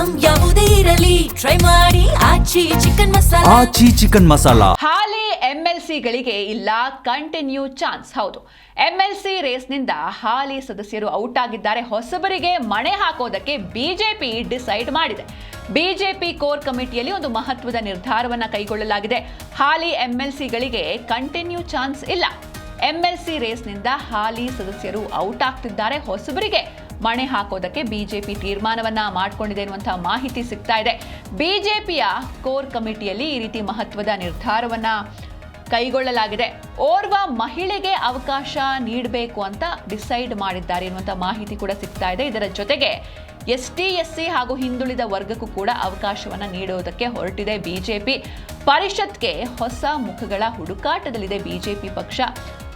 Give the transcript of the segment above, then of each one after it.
Item ಯಾವುದೇ ಇರಲಿ try ಮಾಡಿ ಆಚಿ ಚಿಕನ್ ಮಸಾಲಾ. ಹಾಲಿ ಎಂಎಲ್ಸಿಗಳಿಗೆ ಇಲ್ಲ ಕಂಟಿನ್ಯೂ ಚಾನ್ಸ್. ಹೌದು, ಎಂಎಲ್ಸಿ ರೇಸ್ನಿಂದ ಹಾಲಿ ಸದಸ್ಯರು ಔಟ್ ಆಗಿದ್ದಾರೆ. ಹೊಸಬರಿಗೆ ಮಣೆ ಹಾಕೋದಕ್ಕೆ ಬಿಜೆಪಿ ಡಿಸೈಡ್ ಮಾಡಿದೆ. ಬಿಜೆಪಿ ಕೋರ್ ಕಮಿಟಿಯಲ್ಲಿ ಒಂದು ಮಹತ್ವದ ನಿರ್ಧಾರವನ್ನು ಕೈಗೊಳ್ಳಲಾಗಿದೆ. ಹಾಲಿ ಎಂಎಲ್ಸಿಗಳಿಗೆ ಕಂಟಿನ್ಯೂ ಚಾನ್ಸ್ ಇಲ್ಲ. ಎಂಎಲ್ಸಿ ರೇಸ್ನಿಂದ ಹಾಲಿ ಸದಸ್ಯರು ಔಟ್ ಆಗ್ತಿದ್ದಾರೆ. ಹೊಸಬರಿಗೆ ಮಣೆ ಹಾಕೋದಕ್ಕೆ ಬಿಜೆಪಿ ತೀರ್ಮಾನವನ್ನ ಮಾಡಿಕೊಂಡಿದೆ ಎನ್ನುವಂತಹ ಮಾಹಿತಿ ಸಿಗ್ತಾ ಇದೆ. ಬಿಜೆಪಿಯ ಕೋರ್ ಕಮಿಟಿಯಲ್ಲಿ ಈ ರೀತಿ ಮಹತ್ವದ ನಿರ್ಧಾರವನ್ನ ಕೈಗೊಳ್ಳಲಾಗಿದೆ. ಓರ್ವ ಮಹಿಳೆಗೆ ಅವಕಾಶ ನೀಡಬೇಕು ಅಂತ ಡಿಸೈಡ್ ಮಾಡಿದ್ದಾರೆ ಎನ್ನುವಂತಹ ಮಾಹಿತಿ ಕೂಡ ಸಿಗ್ತಾ ಇದೆ. ಇದರ ಜೊತೆಗೆ ಎಸ್ಟಿ, ಎಸ್ಸಿ ಹಾಗೂ ಹಿಂದುಳಿದ ವರ್ಗಕ್ಕೂ ಕೂಡ ಅವಕಾಶವನ್ನ ನೀಡುವುದಕ್ಕೆ ಹೊರಟಿದೆ ಬಿಜೆಪಿ. ಪರಿಷತ್ಗೆ ಹೊಸ ಮುಖಗಳ ಹುಡುಕಾಟದಲ್ಲಿದೆ ಬಿಜೆಪಿ ಪಕ್ಷ.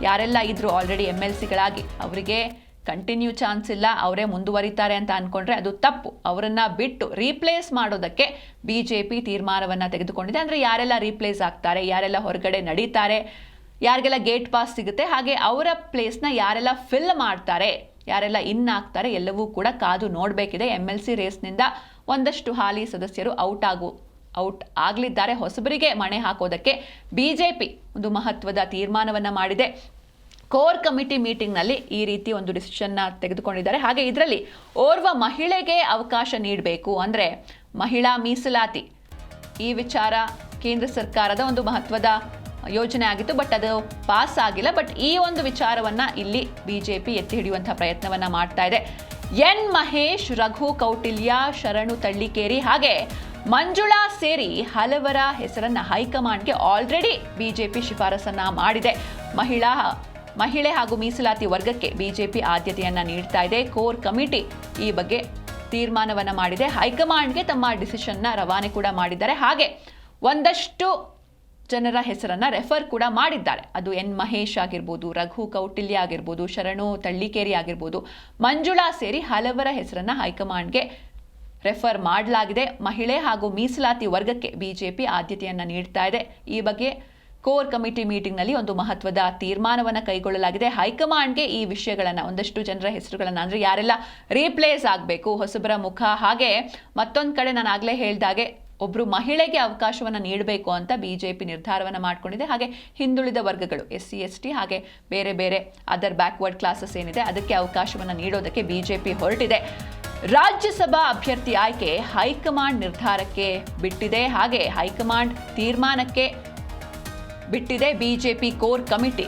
ಯಾರೆಲ್ಲ ಇದ್ರು ಆಲ್ರೆಡಿ ಎಂಎಲ್ಸಿಗಳಾಗಿ, ಅವರಿಗೆ ಕಂಟಿನ್ಯೂ ಚಾನ್ಸ್ ಇಲ್ಲ, ಅವರೇ ಮುಂದುವರಿತಾರೆ ಅಂತ ಅನ್ಕೊಂಡ್ರೆ ಅದು ತಪ್ಪು. ಅವರನ್ನ ಬಿಟ್ಟು ರೀಪ್ಲೇಸ್ ಮಾಡೋದಕ್ಕೆ ಬಿಜೆಪಿ ತೀರ್ಮಾನವನ್ನ ತೆಗೆದುಕೊಂಡಿದೆ. ಅಂದ್ರೆ ಯಾರೆಲ್ಲ ರೀಪ್ಲೇಸ್ ಆಗ್ತಾರೆ, ಯಾರೆಲ್ಲ ಹೊರಗಡೆ ನಡೀತಾರೆ, ಯಾರಿಗೆಲ್ಲ ಗೇಟ್ ಪಾಸ್ ಸಿಗುತ್ತೆ, ಹಾಗೆ ಅವರ ಪ್ಲೇಸ್ನ ಯಾರೆಲ್ಲ ಫಿಲ್ ಮಾಡ್ತಾರೆ, ಯಾರೆಲ್ಲ ಇನ್ ಆಗ್ತಾರೆ, ಎಲ್ಲವೂ ಕೂಡ ಕಾದು ನೋಡಬೇಕಿದೆ. ಎಂಎಲ್ಸಿ ರೇಸ್ನಿಂದ ಒಂದಷ್ಟು ಹಾಲಿ ಸದಸ್ಯರು ಔಟ್ ಆಗಲಿದ್ದಾರೆ. ಹೊಸಬರಿಗೆ ಮಣೆ ಹಾಕೋದಕ್ಕೆ ಬಿಜೆಪಿ ಒಂದು ಮಹತ್ವದ ತೀರ್ಮಾನವನ್ನ ಮಾಡಿದೆ. ಕೋರ್ ಕಮಿಟಿ ಮೀಟಿಂಗ್ನಲ್ಲಿ ಈ ರೀತಿ ಒಂದು ಡಿಸಿಷನ್ನ ತೆಗೆದುಕೊಂಡಿದ್ದಾರೆ. ಹಾಗೆ ಇದರಲ್ಲಿ ಓರ್ವ ಮಹಿಳೆಗೆ ಅವಕಾಶ ನೀಡಬೇಕು, ಅಂದರೆ ಮಹಿಳಾ ಮೀಸಲಾತಿ, ಈ ವಿಚಾರ ಕೇಂದ್ರ ಸರ್ಕಾರದ ಒಂದು ಮಹತ್ವದ ಯೋಜನೆ ಆಗಿತ್ತು. ಬಟ್ ಅದು ಪಾಸ್ ಆಗಿಲ್ಲ. ಬಟ್ ಈ ಒಂದು ವಿಚಾರವನ್ನ ಇಲ್ಲಿ ಬಿಜೆಪಿ ಎತ್ತಿ ಹಿಡಿಯುವಂತಹ ಪ್ರಯತ್ನವನ್ನ ಮಾಡ್ತಾ ಇದೆ. ಎನ್ ಮಹೇಶ್, ರಘು ಕೌಟಿಲ್ಯ, ಶರಣು ತಳ್ಳಿಕೇರಿ ಹಾಗೆ ಮಂಜುಳಾ ಸೇರಿ ಹಲವರ ಹೆಸರನ್ನ ಹೈಕಮಾಂಡ್ಗೆ ಆಲ್ರೆಡಿ ಬಿಜೆಪಿ ಶಿಫಾರಸನ್ನ ಮಾಡಿದೆ. ಮಹಿಳೆ ಹಾಗೂ ಮೀಸಲಾತಿ ವರ್ಗಕ್ಕೆ ಬಿಜೆಪಿ ಆದ್ಯತೆಯನ್ನ ನೀಡ್ತಾ ಇದೆ. ಕೋರ್ ಕಮಿಟಿ ಈ ಬಗ್ಗೆ ತೀರ್ಮಾನವನ್ನ ಮಾಡಿದೆ. ಹೈಕಮಾಂಡ್ಗೆ ತಮ್ಮ ಡಿಸಿಷನ್ನ ರವಾನೆ ಕೂಡ ಮಾಡಿದ್ದಾರೆ. ಹಾಗೆ ಒಂದಷ್ಟು ಜನರ ಹೆಸರನ್ನ ರೆಫರ್ ಕೂಡ ಮಾಡಿದ್ದಾರೆ. ಅದು ಎನ್ ಮಹೇಶ್ ಆಗಿರ್ಬೋದು, ರಘು ಕೌಟಿಲ್ಯ ಆಗಿರ್ಬೋದು, ಶರಣು ತಳ್ಳಿಕೇರಿ ಆಗಿರ್ಬೋದು, ಮಂಜುಳಾ ಸೇರಿ ಹಲವರ ಹೆಸರನ್ನ ಹೈಕಮಾಂಡ್ಗೆ ರೆಫರ್ ಮಾಡಲಾಗಿದೆ. ಮಹಿಳೆ ಹಾಗೂ ಮೀಸಲಾತಿ ವರ್ಗಕ್ಕೆ ಬಿಜೆಪಿ ಆದ್ಯತೆಯನ್ನ ನೀಡ್ತಾ ಇದೆ. ಈ ಬಗ್ಗೆ ಕೋರ್ ಕಮಿಟಿ ಮೀಟಿಂಗ್ನಲ್ಲಿ ಒಂದು ಮಹತ್ವದ ತೀರ್ಮಾನವನ್ನು ಕೈಗೊಳ್ಳಲಾಗಿದೆ. ಹೈಕಮಾಂಡ್ಗೆ ಈ ವಿಷಯಗಳನ್ನು, ಒಂದಷ್ಟು ಜನರ ಹೆಸರುಗಳನ್ನು, ಅಂದರೆ ಯಾರೆಲ್ಲ ರೀಪ್ಲೇಸ್ ಆಗಬೇಕು, ಹೊಸಬರ ಮುಖ, ಹಾಗೆ ಮತ್ತೊಂದು ಕಡೆ ನಾನು ಆಗಲೇ ಹೇಳಿದಾಗೆ ಒಬ್ಬರು ಮಹಿಳೆಗೆ ಅವಕಾಶವನ್ನು ನೀಡಬೇಕು ಅಂತ ಬಿಜೆಪಿ ನಿರ್ಧಾರವನ್ನು ಮಾಡಿಕೊಂಡಿದೆ. ಹಾಗೆ ಹಿಂದುಳಿದ ವರ್ಗಗಳು, ಎಸ್ಸಿ, ಎಸ್ಟಿ ಹಾಗೆ ಬೇರೆ ಬೇರೆ ಅದರ್ ಬ್ಯಾಕ್ವರ್ಡ್ ಕ್ಲಾಸಸ್ ಏನಿದೆ ಅದಕ್ಕೆ ಅವಕಾಶವನ್ನು ನೀಡೋದಕ್ಕೆ ಬಿಜೆಪಿ ಹೊರಟಿದೆ. ರಾಜ್ಯಸಭಾ ಅಭ್ಯರ್ಥಿ ಆಯ್ಕೆ ಹೈಕಮಾಂಡ್ ನಿರ್ಧಾರಕ್ಕೆ ಬಿಟ್ಟಿದೆ. ಹಾಗೆ ಹೈಕಮಾಂಡ್ ತೀರ್ಮಾನಕ್ಕೆ ಬಿಟ್ಟಿದೆ ಬಿಜೆಪಿ ಕೋರ್ ಕಮಿಟಿ.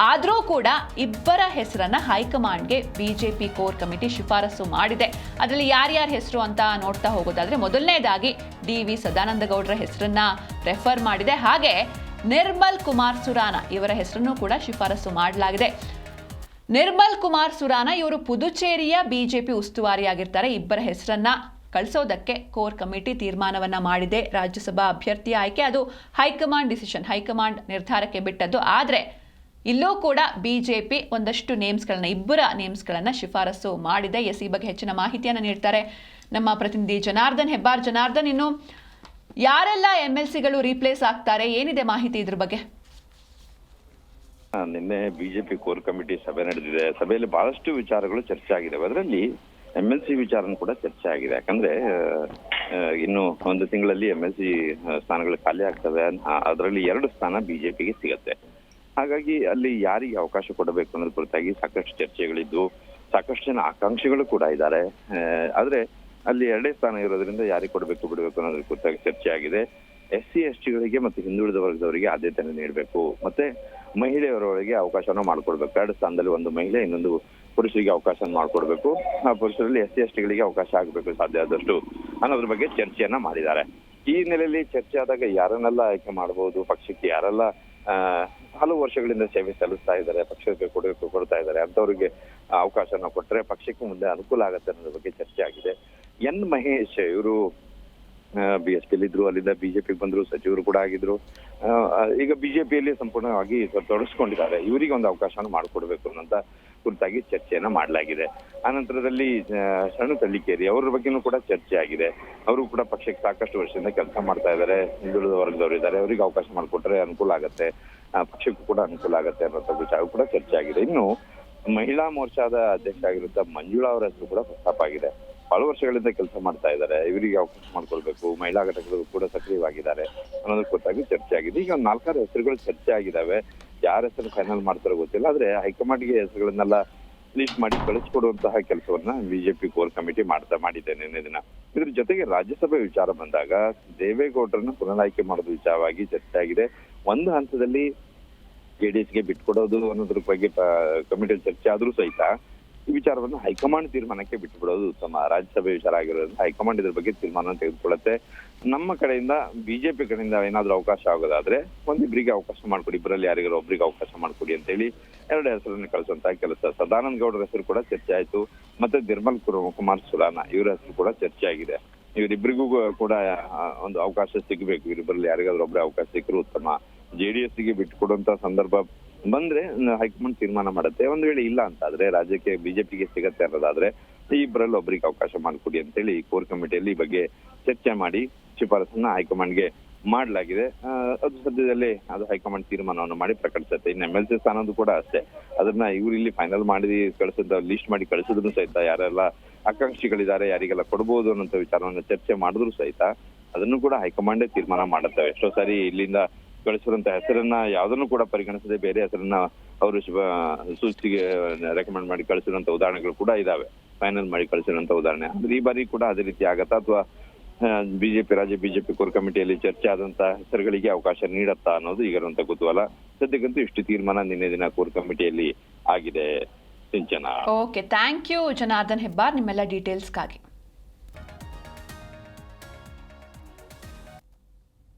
ಆದರೂ ಕೂಡ ಇಬ್ಬರ ಹೆಸರನ್ನ ಹೈಕಮಾಂಡ್ಗೆ ಬಿಜೆಪಿ ಕೋರ್ ಕಮಿಟಿ ಶಿಫಾರಸು ಮಾಡಿದೆ. ಅದರಲ್ಲಿ ಯಾರ್ಯಾರ ಹೆಸರು ಅಂತ ನೋಡ್ತಾ ಹೋಗೋದಾದ್ರೆ, ಮೊದಲನೇದಾಗಿ ಡಿ.ವಿ. ಸದಾನಂದ ಗೌಡರ ಹೆಸರನ್ನ ರೆಫರ್ ಮಾಡಿದೆ. ಹಾಗೆ ನಿರ್ಮಲ್ ಕುಮಾರ್ ಸುರಾನ ಇವರ ಹೆಸರನ್ನು ಕೂಡ ಶಿಫಾರಸು ಮಾಡಲಾಗಿದೆ. ನಿರ್ಮಲ್ ಕುಮಾರ್ ಸುರಾನ ಇವರು ಪುದುಚೇರಿಯ ಬಿಜೆಪಿ ಉಸ್ತುವಾರಿಯಾಗಿರ್ತಾರೆ. ಇಬ್ಬರ ಹೆಸರನ್ನ ಕಳಿಸೋದಕ್ಕೆ ಕೋರ್ ಕಮಿಟಿ ತೀರ್ಮಾನವನ್ನ ಮಾಡಿದೆ. ರಾಜ್ಯಸಭಾ ಅಭ್ಯರ್ಥಿ ಆಯ್ಕೆ ಅದು ಹೈಕಮಾಂಡ್ ಡಿಸಿಷನ್, ಹೈಕಮಾಂಡ್ ನಿರ್ಧಾರಕ್ಕೆ ಬಿಟ್ಟದ್ದು. ಆದರೆ ಇಲ್ಲೂ ಕೂಡ ಬಿಜೆಪಿ ಒಂದಷ್ಟು ಇಬ್ಬರ ನೇಮ್ಸ್ಗಳನ್ನು ಶಿಫಾರಸು ಮಾಡಿದೆ. ಈ ಬಗ್ಗೆ ಹೆಚ್ಚಿನ ಮಾಹಿತಿಯನ್ನು ನೀಡ್ತಾರೆ ನಮ್ಮ ಪ್ರತಿನಿಧಿ ಜನಾರ್ದನ್ ಹೆಬ್ಬಾರ್. ಜನಾರ್ದನ್, ಇನ್ನು ಯಾರೆಲ್ಲ ಎಂಎಲ್ಸಿಗಳು ರೀಪ್ಲೇಸ್ ಆಗ್ತಾರೆ, ಏನಿದೆ ಮಾಹಿತಿ ಇದ್ರ ಬಗ್ಗೆ? ನಿನ್ನೆ ಬಿಜೆಪಿ ಕೋರ್ ಕಮಿಟಿ ಸಭೆ ನಡೆದಿದೆ. ಸಭೆಯಲ್ಲಿ ಬಹಳಷ್ಟು ವಿಚಾರಗಳು ಚರ್ಚೆ ಆಗಿದ್ದಾವೆ. ಅದರಲ್ಲಿ ಎಂಎಲ್ಸಿ ವಿಚಾರನೂ ಕೂಡ ಚರ್ಚೆ ಆಗಿದೆ. ಯಾಕಂದ್ರೆ ಇನ್ನು ಒಂದು ತಿಂಗಳಲ್ಲಿ ಎಂಎಲ್ಸಿ ಸ್ಥಾನಗಳು ಖಾಲಿ ಆಗ್ತವೆ. ಅದರಲ್ಲಿ 2 ಸ್ಥಾನ ಬಿಜೆಪಿಗೆ ಸಿಗತ್ತೆ. ಹಾಗಾಗಿ ಅಲ್ಲಿ ಯಾರಿಗೆ ಅವಕಾಶ ಕೊಡಬೇಕು ಅನ್ನೋದ್ರ ಕುರಿತಾಗಿ ಸಾಕಷ್ಟು ಚರ್ಚೆಗಳಿದ್ದು, ಸಾಕಷ್ಟು ಜನ ಆಕಾಂಕ್ಷಿಗಳು ಕೂಡ ಇದ್ದಾರೆ. ಆದ್ರೆ ಅಲ್ಲಿ 2 ಸ್ಥಾನ ಇರೋದ್ರಿಂದ ಯಾರಿಗೆ ಕೊಡಬೇಕು ಬಿಡಬೇಕು ಅನ್ನೋದ್ರ ಕುರಿತಾಗಿ ಚರ್ಚೆ ಆಗಿದೆ. ಎಸ್ಸಿ, ಎಸ್ಟಿಗಳಿಗೆ ಮತ್ತು ಹಿಂದುಳಿದ ವರ್ಗದವರಿಗೆ ಆದ್ಯತೆಯನ್ನು ನೀಡಬೇಕು, ಮತ್ತೆ ಮಹಿಳೆಯರೊಳಗೆ ಅವಕಾಶನ ಮಾಡ್ಕೊಡ್ಬೇಕು. 2 ಸ್ಥಾನದಲ್ಲಿ ಒಂದು ಮಹಿಳೆ, ಇನ್ನೊಂದು ಪುರುಷರಿಗೆ ಅವಕಾಶ ಮಾಡ್ಕೊಡ್ಬೇಕು. ಆ ಪುರುಷರಲ್ಲಿ ಎಸ್ಸಿ, ಎಸ್ಟಿಗಳಿಗೆ ಅವಕಾಶ ಆಗಬೇಕು ಸಾಧ್ಯ ಆದಷ್ಟು ಅನ್ನೋದ್ರ ಬಗ್ಗೆ ಚರ್ಚೆಯನ್ನ ಮಾಡಿದ್ದಾರೆ. ಈ ನೆಲೆಯಲ್ಲಿ ಚರ್ಚೆ ಆದಾಗ ಯಾರನ್ನೆಲ್ಲ ಆಯ್ಕೆ ಮಾಡಬಹುದು, ಪಕ್ಷಕ್ಕೆ ಯಾರೆಲ್ಲ ಹಲವು ವರ್ಷಗಳಿಂದ ಸೇವೆ ಸಲ್ಲಿಸ್ತಾ ಇದ್ದಾರೆ, ಪಕ್ಷಕ್ಕೆ ಕೊಡ್ತಾ ಇದ್ದಾರೆ, ಅಂತವ್ರಿಗೆ ಅವಕಾಶನ ಕೊಟ್ಟರೆ ಪಕ್ಷಕ್ಕೆ ಮುಂದೆ ಅನುಕೂಲ ಆಗುತ್ತೆ ಅನ್ನೋದ್ರ ಬಗ್ಗೆ ಚರ್ಚೆ ಆಗಿದೆ. ಎನ್ ಮಹೇಶ್ ಇವರು BSP ಇದ್ರು, ಅಲ್ಲಿಂದ ಬಿಜೆಪಿಗೆ ಬಂದ್ರು, ಸಚಿವರು ಕೂಡ ಆಗಿದ್ರು. ಈಗ ಬಿಜೆಪಿಯಲ್ಲಿ ಸಂಪೂರ್ಣವಾಗಿ ತೊಡಗಿಸ್ಕೊಂಡಿದ್ದಾರೆ. ಇವರಿಗೆ ಒಂದು ಅವಕಾಶನ ಮಾಡಿಕೊಡ್ಬೇಕು ಅನ್ನೋಂತ ಕುರಿತಾಗಿ ಚರ್ಚೆಯನ್ನ ಮಾಡಲಾಗಿದೆ. ಆನಂತರದಲ್ಲಿ ಶರಣು ತಳ್ಳಿಕೇರಿ ಅವರ ಬಗ್ಗೆನೂ ಕೂಡ ಚರ್ಚೆ ಆಗಿದೆ. ಅವರು ಕೂಡ ಪಕ್ಷಕ್ಕೆ ಸಾಕಷ್ಟು ವರ್ಷದಿಂದ ಕೆಲಸ ಮಾಡ್ತಾ ಇದ್ದಾರೆ, ಹಿಂದುಳಿದ ವರ್ಗದವರು ಇದ್ದಾರೆ, ಅವರಿಗೆ ಅವಕಾಶ ಮಾಡಿಕೊಟ್ರೆ ಅನುಕೂಲ ಆಗತ್ತೆ, ಪಕ್ಷಕ್ಕೂ ಕೂಡ ಅನುಕೂಲ ಆಗತ್ತೆ ಅನ್ನೋ ವಿಚಾರ ಕೂಡ ಚರ್ಚೆ ಆಗಿದೆ. ಇನ್ನು ಮಹಿಳಾ ಮೋರ್ಚಾದ ಅಧ್ಯಕ್ಷ ಆಗಿರುವಂತ ಮಂಜುಳಾ ಅವರ ಹೆಸರು ಕೂಡ ಪ್ರಸ್ತಾಪ ಆಗಿದೆ. ಬಹಳ ವರ್ಷಗಳಿಂದ ಕೆಲಸ ಮಾಡ್ತಾ ಇದ್ದಾರೆ, ಇವರಿಗೆ ಅವಕಾಶ ಮಾಡ್ಕೊಳ್ಬೇಕು, ಮಹಿಳಾ ಘಟಕಗಳು ಕೂಡ ಸಕ್ರಿಯವಾಗಿದ್ದಾರೆ ಅನ್ನೋದ್ರ ಕುರಿತಾಗಿ ಚರ್ಚೆ ಆಗಿದೆ. ಈಗ ಒಂದು 4-6 ಹೆಸರುಗಳು ಚರ್ಚೆ ಆಗಿದ್ದಾವೆ. ಯಾರ ಹೆಸರು ಫೈನಲ್ ಮಾಡ್ತಾರೋ ಗೊತ್ತಿಲ್ಲ, ಆದ್ರೆ ಹೈಕಮಾಂಡ್ಗೆ ಹೆಸರುಗಳನ್ನೆಲ್ಲ ಲೀಸ್ಟ್ ಮಾಡಿ ಕಳಿಸ್ಕೊಡುವಂತಹ ಕೆಲಸವನ್ನ ಬಿಜೆಪಿ ಕೋರ್ ಕಮಿಟಿ ಮಾಡಿದೆ ನಿನ್ನೆ ದಿನ. ಇದ್ರ ಜೊತೆಗೆ ರಾಜ್ಯಸಭೆ ವಿಚಾರ ಬಂದಾಗ ದೇವೇಗೌಡರನ್ನು ಪುನರಾಯ್ಕೆ ಮಾಡೋದು ವಿಚಾರವಾಗಿ ಚರ್ಚೆ ಆಗಿದೆ. ಒಂದು ಹಂತದಲ್ಲಿ ಜೆಡಿಎಸ್ಗೆ ಬಿಟ್ಕೊಡೋದು ಅನ್ನೋದ್ರ ಬಗ್ಗೆ ಕಮಿಟಿಯಲ್ಲಿ ಚರ್ಚೆ ಆದ್ರೂ ಸಹಿತ ಈ ವಿಚಾರವನ್ನು ಹೈಕಮಾಂಡ್ ತೀರ್ಮಾನಕ್ಕೆ ಬಿಟ್ಟುಬಿಡೋದು ಉತ್ತಮ. ರಾಜ್ಯಸಭೆ ವಿಚಾರ ಆಗಿರೋದ್ರಿಂದ ಹೈಕಮಾಂಡ್ ಇದ್ರ ಬಗ್ಗೆ ತೀರ್ಮಾನ ತೆಗೆದುಕೊಳ್ಳುತ್ತೆ. ನಮ್ಮ ಕಡೆಯಿಂದ ಬಿಜೆಪಿ ಕಡೆಯಿಂದ ಏನಾದ್ರೂ ಅವಕಾಶ ಆಗೋದಾದ್ರೆ ಒಂದಿಬ್ಬರಿಗೆ ಅವಕಾಶ ಮಾಡ್ಕೊಡಿ, ಇಬ್ಬರಲ್ಲಿ ಯಾರಿಗಾರು ಒಬ್ರಿಗೆ ಅವಕಾಶ ಮಾಡ್ಕೊಡಿ ಅಂತ ಹೇಳಿ 2 ಹೆಸರನ್ನು ಕಳಿಸುವಂತಹ ಕೆಲಸ. ಸದಾನಂದ ಗೌಡರ ಹೆಸರು ಕೂಡ ಚರ್ಚೆ ಆಯ್ತು, ಮತ್ತೆ ನಿರ್ಮಲ್ ಕುಮಾರ್ ಸುರಾನ ಇವರ ಹೆಸರು ಕೂಡ ಚರ್ಚೆ ಆಗಿದೆ. ಇವರಿಬ್ಬರಿಗೂ ಕೂಡ ಒಂದು ಅವಕಾಶ ಸಿಗಬೇಕು, ಇವರಿಬ್ಬರಲ್ಲಿ ಯಾರಿಗಾದ್ರೂ ಒಬ್ಬರೇ ಅವಕಾಶ ಸಿಕ್ಕರು ಉತ್ತಮ. ಜೆಡಿಎಸ್ಗೆ ಬಿಟ್ಟುಕೊಡುವಂತ ಸಂದರ್ಭ ಬಂದ್ರೆ ಹೈಕಮಾಂಡ್ ತೀರ್ಮಾನ ಮಾಡುತ್ತೆ. ಒಂದ್ ವೇಳೆ ಇಲ್ಲ ಅಂತ ಆದ್ರೆ ರಾಜ್ಯಕ್ಕೆ ಬಿಜೆಪಿಗೆ ಸಿಗತ್ತೆ ಅನ್ನೋದಾದ್ರೆ ಈ ಇಬ್ಬರಲ್ಲಿ ಒಬ್ಬರಿಗೆ ಅವಕಾಶ ಮಾಡಿಕೊಡಿ ಅಂತೇಳಿ ಕೋರ್ ಕಮಿಟಿಯಲ್ಲಿ ಈ ಬಗ್ಗೆ ಚರ್ಚೆ ಮಾಡಿ ಶಿಫಾರಸನ್ನ ಹೈಕಮಾಂಡ್ಗೆ ಮಾಡಲಾಗಿದೆ. ಅದು ಸದ್ಯದಲ್ಲೇ ಅದು ಹೈಕಮಾಂಡ್ ತೀರ್ಮಾನವನ್ನು ಮಾಡಿ ಪ್ರಕಟಿಸುತ್ತೆ. ಇನ್ನು MLC ಸ್ಥಾನದ್ದು ಕೂಡ ಅಷ್ಟೇ, ಅದನ್ನ ಇವ್ರು ಇಲ್ಲಿ ಫೈನಲ್ ಮಾಡಿ ಕಳಿಸಿದ ಲಿಸ್ಟ್ ಮಾಡಿ ಕಳಿಸಿದ್ರು ಸಹಿತ ಯಾರೆಲ್ಲ ಆಕಾಂಕ್ಷಿಗಳಿದ್ದಾರೆ, ಯಾರಿಗೆಲ್ಲ ಕೊಡಬಹುದು ಅನ್ನೋ ವಿಚಾರವನ್ನು ಚರ್ಚೆ ಮಾಡಿದ್ರು ಸಹಿತ ಅದನ್ನು ಕೂಡ ಹೈಕಮಾಂಡೇ ತೀರ್ಮಾನ ಮಾಡುತ್ತವೆ. ಎಷ್ಟೋ ಸಾರಿ ಇಲ್ಲಿಂದ ಕಳಿಸಿರುವಂತ ಹೆಸರನ್ನ ಯಾವ್ದನ್ನು ಕೂಡ ಪರಿಗಣಿಸದೆ ಬೇರೆ ಹೆಸರನ್ನ ಅವರು ಸೂಚಿಗೆ ರೆಕಮೆಂಡ್ ಮಾಡಿ ಕಳಿಸಿರುವಂತ ಉದಾಹರಣೆಗಳು ಕೂಡ ಇದಾವೆ, ಫೈನಲ್ ಮಾಡಿ ಕಳಿಸಿರುವಂತ ಉದಾಹರಣೆ. ಆದ್ರೆ ಈ ಬಾರಿ ಕೂಡ ಅದೇ ರೀತಿ ಆಗತ್ತಾ ಅಥವಾ ರಾಜ್ಯ ಬಿಜೆಪಿ ಕೋರ್ ಕಮಿಟಿಯಲ್ಲಿ ಚರ್ಚೆ ಆದಂತ ಹೆಸರುಗಳಿಗೆ ಅವಕಾಶ ನೀಡತ್ತಾ ಅನ್ನೋದು ಈಗಿರುವಂತ ಕುತೂಹಲ. ಸದ್ಯಕ್ಕಂತೂ ಇಷ್ಟು ತೀರ್ಮಾನ ನಿನ್ನೆ ದಿನ ಕೋರ್ ಕಮಿಟಿಯಲ್ಲಿ ಆಗಿದೆ. Sinchana. Okay, thank you Janardhan Hebbar ನಿಮ್ಮೆಲ್ಲ ಡೀಟೇಲ್ಸ್ಗಾಗಿ.